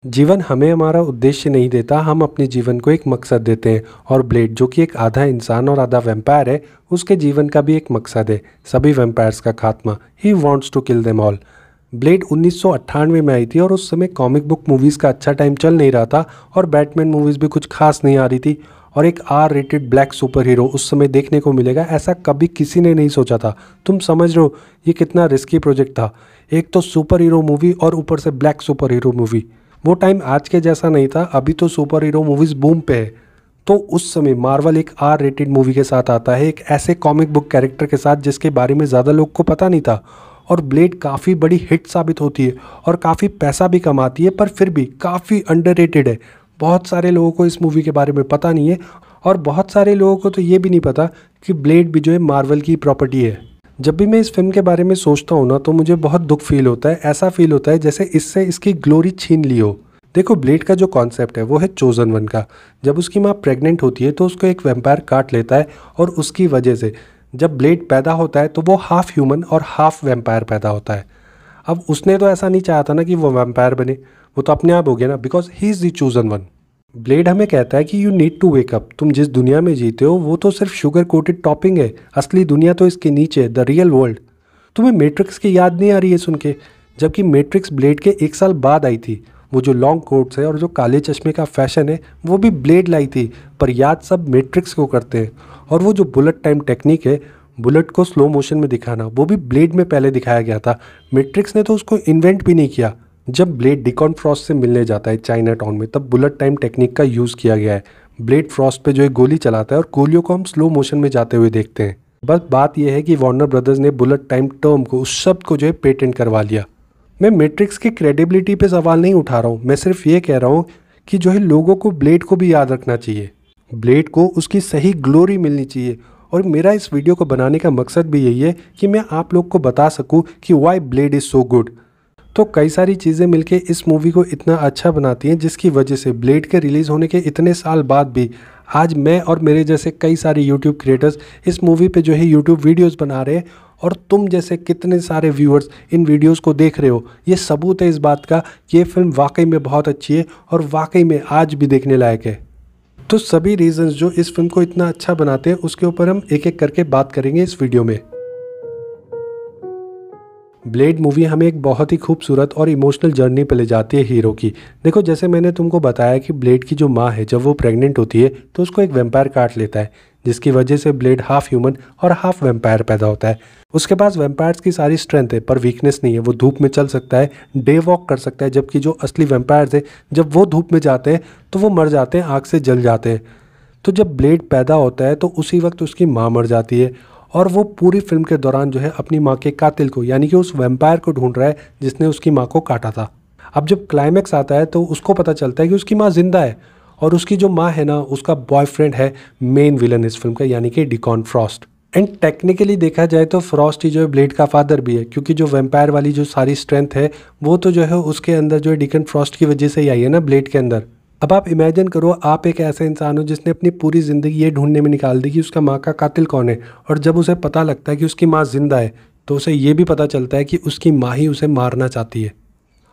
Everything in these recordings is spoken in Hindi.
जीवन हमें हमारा उद्देश्य नहीं देता, हम अपने जीवन को एक मकसद देते हैं। और ब्लेड जो कि एक आधा इंसान और आधा वैम्पायर है, उसके जीवन का भी एक मकसद है, सभी वैम्पायर्स का खात्मा। He wants to kill them all. Blade 1998 में आई थी और उस समय कॉमिक बुक मूवीज़ का अच्छा टाइम चल नहीं रहा था और बैटमैन मूवीज़ भी कुछ खास नहीं आ रही थी। और एक R rated black super hero उस समय देखने को मिलेगा, ऐसा कभी किसी ने नहीं सोचा था। तुम समझ रहे हो ये कितना रिस्की प्रोजेक्ट था। एक तो सुपर हीरो मूवी और ऊपर से ब्लैक सुपर हीरो मूवी। वो टाइम आज के जैसा नहीं था, अभी तो सुपर हीरो मूवीज़ बूम पे है। तो उस समय मार्वल एक आर रेटेड मूवी के साथ आता है, एक ऐसे कॉमिक बुक कैरेक्टर के साथ जिसके बारे में ज़्यादा लोग को पता नहीं था। और ब्लेड काफ़ी बड़ी हिट साबित होती है और काफ़ी पैसा भी कमाती है, पर फिर भी काफ़ी अंडररेटेड है। बहुत सारे लोगों को इस मूवी के बारे में पता नहीं है और बहुत सारे लोगों को तो ये भी नहीं पता कि ब्लेड भी जो है मार्वल की प्रॉपर्टी है। जब भी मैं इस फिल्म के बारे में सोचता हूँ ना, तो मुझे बहुत दुख फील होता है। ऐसा फील होता है जैसे इससे इसकी ग्लोरी छीन ली हो। देखो, ब्लेड का जो कॉन्सेप्ट है वो है चोजन वन का। जब उसकी माँ प्रेग्नेंट होती है तो उसको एक वैम्पायर काट लेता है और उसकी वजह से जब ब्लेड पैदा होता है तो वो हाफ ह्यूमन और हाफ वैम्पायर पैदा होता है। अब उसने तो ऐसा नहीं चाहा था ना कि वो वैम्पायर बने, वो तो अपने आप हो गया ना, because he is the chosen one. Blade हमें कहता है कि you need to wake up. तुम जिस दुनिया में जीते हो वो तो सिर्फ शुगर कोटेड टॉपिंग है, असली दुनिया तो इसके नीचे है, द रियल वर्ल्ड। तुम्हें मैट्रिक्स की याद नहीं आ रही है सुन के? जबकि मैट्रिक्स ब्लेड के 1 साल बाद आई थी। वो जो लॉन्ग कोट्स है और जो काले चश्मे का फैशन है वो भी ब्लेड लाई थी, पर याद सब मैट्रिक्स को करते हैं। और वो जो बुलेट टाइम टेक्निक है, बुलेट को स्लो मोशन में दिखाना, वो भी ब्लेड में पहले दिखाया गया था। मैट्रिक्स ने तो उसको इन्वेंट भी नहीं किया। जब ब्लेड डिकॉन फ्रॉस्ट से मिलने जाता है चाइना टाउन में, तब बुलेट टाइम टेक्निक का यूज़ किया गया है। ब्लेड फ्रॉस्ट पे जो है गोली चलाता है और गोलियों को हम स्लो मोशन में जाते हुए देखते हैं। बस बात यह है कि वार्नर ब्रदर्स ने बुलेट टाइम टर्म को, उस शब्द को जो है पेटेंट करवा लिया। मैं मैट्रिक्स की क्रेडिबिलिटी पे सवाल नहीं उठा रहा हूँ, मैं सिर्फ ये कह रहा हूँ कि जो है लोगों को ब्लेड को भी याद रखना चाहिए। ब्लेड को उसकी सही ग्लोरी मिलनी चाहिए। और मेरा इस वीडियो को बनाने का मकसद भी यही है कि मैं आप लोग को बता सकूँ कि why Blade is so good. तो कई सारी चीज़ें मिलके इस मूवी को इतना अच्छा बनाती हैं, जिसकी वजह से ब्लेड के रिलीज़ होने के इतने साल बाद भी आज मैं और मेरे जैसे कई सारे यूट्यूब क्रिएटर्स इस मूवी पे जो है यूट्यूब वीडियोस बना रहे हैं, और तुम जैसे कितने सारे व्यूअर्स इन वीडियोस को देख रहे हो। ये सबूत है इस बात का कि ये फिल्म वाकई में बहुत अच्छी है और वाकई में आज भी देखने लायक है। तो सभी रीजंस जो इस फिल्म को इतना अच्छा बनाते हैं उसके ऊपर हम एक एक करके बात करेंगे इस वीडियो में। ब्लेड मूवी हमें एक बहुत ही खूबसूरत और इमोशनल जर्नी पे ले जाती है हीरो की। देखो, जैसे मैंने तुमको बताया कि ब्लेड की जो माँ है, जब वो प्रेग्नेंट होती है तो उसको एक वैम्पायर काट लेता है, जिसकी वजह से ब्लेड हाफ ह्यूमन और हाफ वैम्पायर पैदा होता है। उसके पास वैम्पायर्स की सारी स्ट्रेंथ है, पर वीकनेस नहीं है। वो धूप में चल सकता है, डे वॉक कर सकता है, जबकि जो असली वैम्पायर्स है जब वो धूप में जाते हैं तो वो मर जाते हैं, आग से जल जाते हैं। तो जब ब्लेड पैदा होता है तो उसी वक्त उसकी माँ मर जाती है और वो पूरी फिल्म के दौरान जो है अपनी माँ के कातिल को, यानी कि उस वैम्पायर को ढूंढ रहा है जिसने उसकी माँ को काटा था। अब जब क्लाइमैक्स आता है तो उसको पता चलता है कि उसकी माँ जिंदा है और उसकी जो माँ है ना, उसका बॉयफ्रेंड है मेन विलन इस फिल्म का, यानी कि डिकॉन फ्रॉस्ट। एंड टेक्निकली देखा जाए तो फ्रॉस्ट ही जो है ब्लेड का फादर भी है, क्योंकि जो वैम्पायर वाली जो सारी स्ट्रेंथ है वो तो जो है उसके अंदर जो है डिकॉन फ्रॉस्ट की वजह से ही आई है ना, ब्लेड के अंदर। अब आप इमेजिन करो, आप एक ऐसा इंसान हो जिसने अपनी पूरी ज़िंदगी ये ढूंढने में निकाल दी कि उसका माँ का कातिल कौन है, और जब उसे पता लगता है कि उसकी माँ जिंदा है तो उसे ये भी पता चलता है कि उसकी माँ ही उसे मारना चाहती है।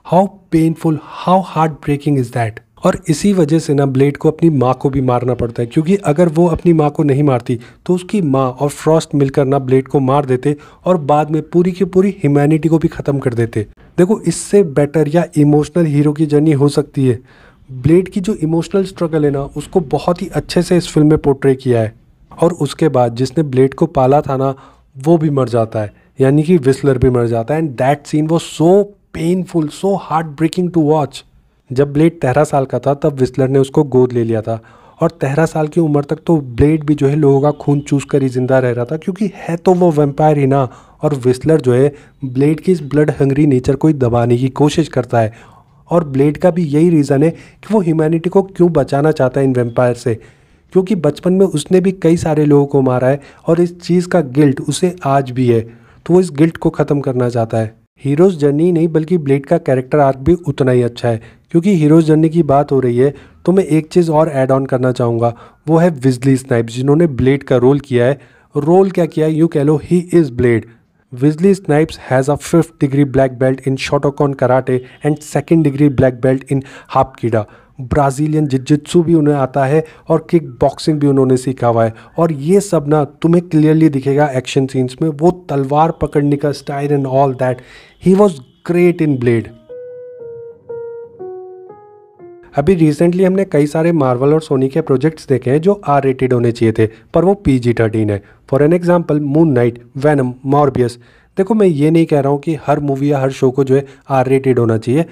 How painful, how heart breaking is that. और इसी वजह से ना ब्लेड को अपनी माँ को भी मारना पड़ता है, क्योंकि अगर वो अपनी माँ को नहीं मारती तो उसकी माँ और फ्रॉस्ट मिलकर ना ब्लेड को मार देते और बाद में पूरी की पूरी ह्यूमैनिटी को भी ख़त्म कर देते। देखो, इससे बेटर या इमोशनल हीरो की जर्नी हो सकती है। ब्लेड की जो इमोशनल स्ट्रगल है ना, उसको बहुत ही अच्छे से इस फिल्म में पोर्ट्रे किया है। और उसके बाद जिसने ब्लेड को पाला था ना, वो भी मर जाता है, यानी कि विस्लर भी मर जाता है। एंड दैट सीन वो so painful, so heart breaking to watch. जब ब्लेड 13 साल का था तब विस्लर ने उसको गोद ले लिया था, और 13 साल की उम्र तक तो ब्लेड भी जो है लोगों का खून चूस कर ही जिंदा रह रहा था, क्योंकि है तो वो वैम्पायर ही ना। और विस्लर जो है ब्लेड की इस ब्लड हंग्री नेचर को ही दबाने की कोशिश करता है। और ब्लेड का भी यही रीज़न है कि वो ह्यूमैनिटी को क्यों बचाना चाहता है इन वैम्पायर से, क्योंकि बचपन में उसने भी कई सारे लोगों को मारा है और इस चीज़ का गिल्ट उसे आज भी है, तो वो इस गिल्ट को ख़त्म करना चाहता है। हीरोज़ जर्नी नहीं, बल्कि ब्लेड का कैरेक्टर आर्क भी उतना ही अच्छा है। क्योंकि हीरोज़ जर्नी की बात हो रही है तो मैं एक चीज़ और ऐड ऑन करना चाहूँगा, वो है वेस्ली स्नाइप्स, जिन्होंने ब्लेड का रोल किया है। रोल क्या किया है, यूँ कह लो he is Blade. Wesley Snipes has a 5th degree black belt in Shotokan karate and 2nd degree black belt in Hapkido. Brazilian jiu-jitsu भी उन्हें आता है और किक बॉक्सिंग भी उन्होंने सीखा हुआ है। और ये सब ना तुम्हें क्लियरली दिखेगा एक्शन सीन्स में, वो तलवार पकड़ने का style and all that. He was great in blade. अभी रिसेंटली हमने कई सारे मार्वल और सोनी के प्रोजेक्ट्स देखे हैं जो आर रेटेड होने चाहिए थे, पर वो PG-13 है। For an example moon night, venom, Morbius. देखो मैं ये नहीं कह रहा हूँ कि हर मूवी या हर शो को जो है आर रेटेड होना चाहिए,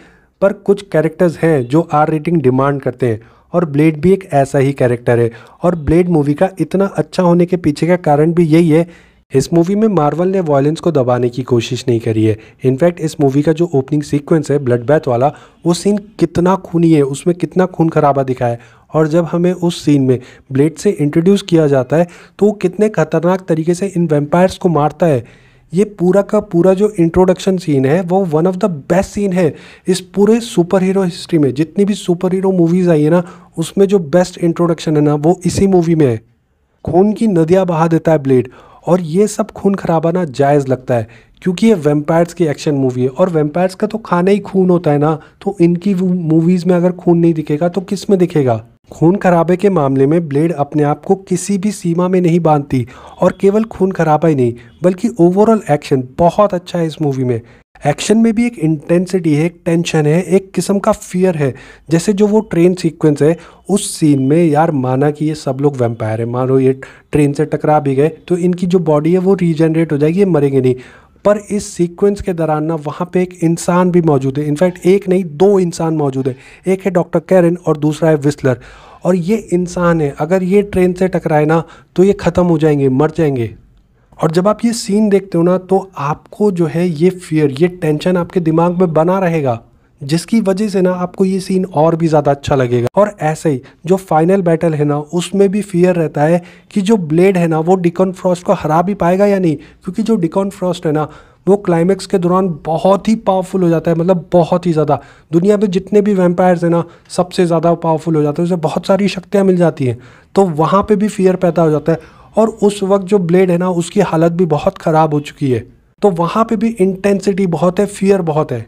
पर कुछ कैरेक्टर्स हैं जो आर रेटिंग डिमांड करते हैं, और ब्लेड भी एक ऐसा ही कैरेक्टर है। और ब्लेड मूवी का इतना अच्छा होने के पीछे का कारण भी यही है, इस मूवी में मार्वल ने वायलेंस को दबाने की कोशिश नहीं करी है। इनफैक्ट इस मूवी का जो ओपनिंग सीक्वेंस है ब्लड बैथ वाला, वो सीन कितना खूनी है, उसमें कितना खून खराबा दिखा है। और जब हमें उस सीन में ब्लेड से इंट्रोड्यूस किया जाता है तो वो कितने खतरनाक तरीके से इन वैम्पायर्स को मारता है। ये पूरा का पूरा जो इंट्रोडक्शन सीन है वो one of the best scene है इस पूरे सुपर हीरो हिस्ट्री में। जितनी भी सुपर हीरो मूवीज़ आई है ना, उसमें जो बेस्ट इंट्रोडक्शन है ना वो इसी मूवी में है। खून की नदियाँ बहा देता है ब्लेड, और ये सब खून खराबा ना जायज़ लगता है क्योंकि ये वैम्पायर्स की एक्शन मूवी है, और वैम्पायर्स का तो खाना ही खून होता है ना। तो इनकी मूवीज़ में अगर खून नहीं दिखेगा तो किस में दिखेगा। खून खराबे के मामले में ब्लेड अपने आप को किसी भी सीमा में नहीं बांधती, और केवल खून खराबा ही नहीं बल्कि ओवरऑल एक्शन बहुत अच्छा है इस मूवी में। एक्शन में भी एक इंटेंसिटी है, एक टेंशन है, एक किस्म का फियर है। जैसे जो वो ट्रेन सीक्वेंस है उस सीन में, यार माना कि ये सब लोग वैम्पायर है, मानो ये ट्रेन से टकरा भी गए तो इनकी जो बॉडी है वो रीजनरेट हो जाएगी, ये मरेंगे नहीं। पर इस सीक्वेंस के दौरान ना वहाँ पे एक इंसान भी मौजूद है। इनफैक्ट एक नहीं 2 इंसान मौजूद है, एक है डॉक्टर कैरन और दूसरा है विस्लर। और ये इंसान है, अगर ये ट्रेन से टकराए ना तो ये ख़त्म हो जाएंगे, मर जाएंगे। और जब आप ये सीन देखते हो ना तो आपको जो है ये फियर, ये टेंशन आपके दिमाग में बना रहेगा, जिसकी वजह से ना आपको ये सीन और भी ज़्यादा अच्छा लगेगा। और ऐसे ही जो फाइनल बैटल है ना उसमें भी फियर रहता है कि जो ब्लेड है ना वो डिकॉन फ्रॉस्ट को हरा भी पाएगा या नहीं, क्योंकि जो डिकॉन फ्रॉस्ट है ना वो क्लाइमैक्स के दौरान बहुत ही पावरफुल हो जाता है, मतलब बहुत ही ज़्यादा। दुनिया में जितने भी वैम्पायर्स हैं ना सबसे ज़्यादा पावरफुल हो जाते हैं, उसे बहुत सारी शक्तियाँ मिल जाती हैं, तो वहाँ पर भी फियर पैदा हो जाता है। और उस वक्त जो ब्लेड है ना उसकी हालत भी बहुत ख़राब हो चुकी है, तो वहाँ पे भी इंटेंसिटी बहुत है, फियर बहुत है।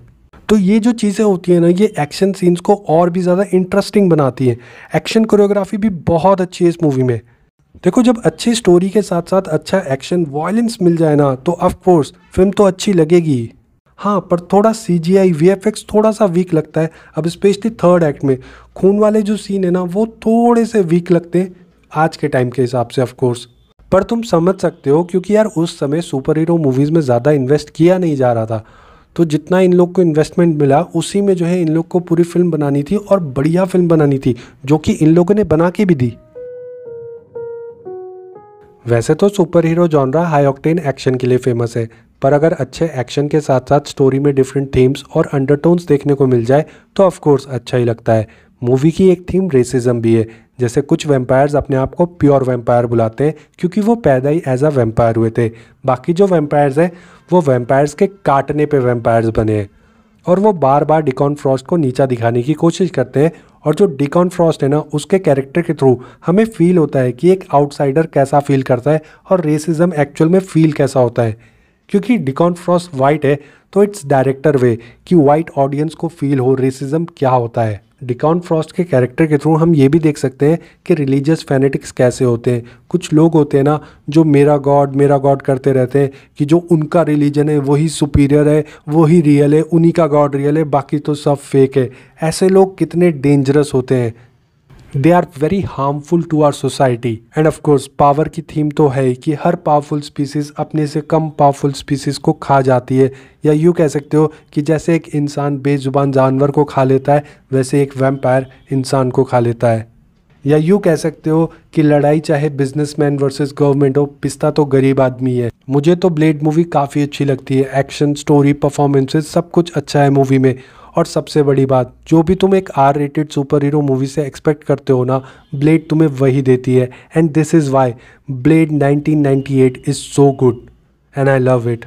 तो ये जो चीज़ें होती हैं ना ये एक्शन सीन्स को और भी ज़्यादा इंटरेस्टिंग बनाती हैं। एक्शन कोरियोग्राफी भी बहुत अच्छी है इस मूवी में। देखो जब अच्छी स्टोरी के साथ साथ अच्छा एक्शन वायलेंस मिल जाए ना तो ऑफ कोर्स फिल्म तो अच्छी लगेगी। हाँ, पर थोड़ा CGI VFX थोड़ा सा वीक लगता है। अब स्पेशली थर्ड एक्ट में खून वाले जो सीन है ना वो थोड़े से वीक लगते हैं आज के टाइम के हिसाब से ऑफ कोर्स। पर तुम समझ सकते हो क्योंकि यार उस समय सुपर हीरो मूवीज़ में ज़्यादा इन्वेस्ट किया नहीं जा रहा था, तो जितना इन लोग को इन्वेस्टमेंट मिला उसी में जो है इन लोग को पूरी फिल्म बनानी थी, और बढ़िया फिल्म बनानी थी जो कि इन लोगों ने बना के भी दी। वैसे तो super hero genre high octane action के लिए फेमस है, पर अगर अच्छे एक्शन के साथ साथ स्टोरी में डिफरेंट थीम्स और अंडरटोन्स देखने को मिल जाए तो ऑफ कोर्स अच्छा ही लगता है। मूवी की एक थीम रेसिज्म भी है, जैसे कुछ वैम्पायर्स अपने आप को प्योर वैम्पायर बुलाते हैं क्योंकि वो पैदा ही एज अ वैम्पायर हुए थे। बाकी जो वैम्पायर्स हैं वो वैम्पायर्स के काटने पे वैम्पायर्स बने हैं, और वो बार बार डिकॉन फ्रॉस्ट को नीचा दिखाने की कोशिश करते हैं। और जो डिकॉन फ्रॉस्ट है ना उसके कैरेक्टर के थ्रू हमें फील होता है कि एक आउटसाइडर कैसा फील करता है और रेसिज्म एक्चुअल में फील कैसा होता है। क्योंकि डिकॉन फ्रॉस्ट वाइट है तो इट्स डायरेक्टर वे कि वाइट ऑडियंस को फील हो रेसिज्म क्या होता है। डिकॉन फ्रॉस्ट के कैरेक्टर के थ्रू हम ये भी देख सकते हैं कि रिलीजियस फैनेटिक्स कैसे होते हैं। कुछ लोग होते हैं ना जो मेरा गॉड करते रहते हैं कि जो उनका रिलीजन है वही सुपीरियर है, वही रियल है, उन्हीं का गॉड रियल है, बाकी तो सब फेक है। ऐसे लोग कितने डेंजरस होते हैं। They are very harmful to our society. And of course power की थीम तो है कि हर पावरफुल स्पीसीज अपने से कम पावरफुल स्पीसीज को खा जाती है, या यूँ कह सकते हो कि जैसे एक इंसान बेजुबान जानवर को खा लेता है वैसे एक वैम्पायर इंसान को खा लेता है। या यूँ कह सकते हो कि लड़ाई चाहे बिजनेसमैन वर्सेस गवर्नमेंट हो, पिसता तो गरीब आदमी है। मुझे तो ब्लेड मूवी काफ़ी अच्छी लगती है। एक्शन, स्टोरी, परफॉर्मेंसेस सब कुछ अच्छा है मूवी में। और सबसे बड़ी बात, जो भी तुम एक R rated super hero movie से एक्सपेक्ट करते हो ना, ब्लेड तुम्हें वही देती है। And this is why blade 1998 is so good and I love it.